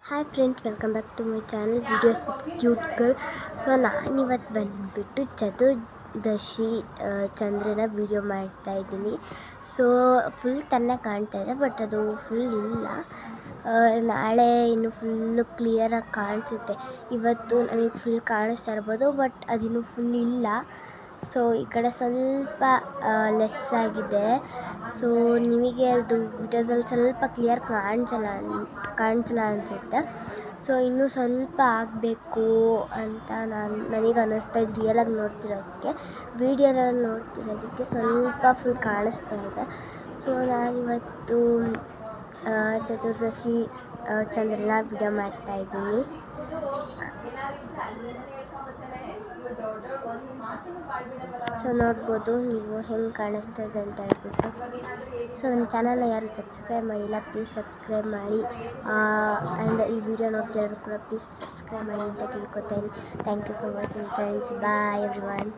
Hi friends, welcome back to my channel videos with cute girl. So ನಾನಿವತ್ತು ಬಂದುಬಿಟ್ಟು ಚತುರ್ದಶಿ ಚಂದ್ರನ video ಮಾಡ್ತಾಯಿದ್ದೀನಿ. So full ತನ್ನ ಕಾಣ್ತಾ ಇದೆ, ಬಟ್ ಅದು ಫುಲ್ ಇಲ್ಲ. ನಾಳೆ ಇನ್ನು ಫುಲ್ಲು ಕ್ಲಿಯರಾಗಿ ಕಾಣಿಸುತ್ತೆ. ಇವತ್ತು ನಮಗೆ ಫುಲ್ ಕಾಣಿಸ್ತಾ ಇರ್ಬೋದು, ಬಟ್ ಅದಿನ್ನು ಫುಲ್ ಇಲ್ಲ. ಸೊ ಈ ಕಡೆ ಸ್ವಲ್ಪ ಲೆಸ್ ಆಗಿದೆ. ಸೊ ನಿಮಗೆ ಅದು ವಿಡಿಯೋದಲ್ಲಿ ಸ್ವಲ್ಪ ಕ್ಲಿಯರ್ ಕಾಣಿಸಲ್ಲ ಅನಿಸುತ್ತೆ. ಸೊ ಇನ್ನೂ ಸ್ವಲ್ಪ ಆಗಬೇಕು ಅಂತ ನನಗೆ ಅನ್ನಿಸ್ತಾ ಇದೆ. ರಿಯಲಾಗಿ ನೋಡ್ತಿರೋದಕ್ಕೆ, ವೀಡಿಯೋದಲ್ಲಿ ನೋಡ್ತಿರೋದಕ್ಕೆ ಸ್ವಲ್ಪ ಫುಲ್ ಕಾಣಿಸ್ತಾ ಇದೆ. ಸೊ ನಾನಿವತ್ತು ಚತುರ್ದಶಿ ಚಂದ್ರನ ವಿಡಿಯೋ ಮಾಡ್ತಾಯಿದ್ದೀನಿ. ಸೊ ನೋಡ್ಬೋದು ನೀವು ಹೆಂಗೆ ಕಾಣಿಸ್ತಾ ಇದೆ ಅಂತ ಹೇಳ್ಬಿಟ್ಟು. ಸೊ ನನ್ನ ಚಾನಲ್ನ ಯಾರು ಸಬ್ಸ್ಕ್ರೈಬ್ ಮಾಡಿಲ್ಲ, ಪ್ಲೀಸ್ ಸಬ್ಸ್ಕ್ರೈಬ್ ಮಾಡಿ. ಆ್ಯಂಡ್ ಈ ವಿಡಿಯೋ ನೋಡ್ತಿರೋರು ಕೂಡ ಪ್ಲೀಸ್ ಸಬ್ಸ್ಕ್ರೈಬ್ ಮಾಡಿ ಅಂತ ತಿಳ್ಕೊತೀನಿ. Thank you for watching friends. Bye everyone.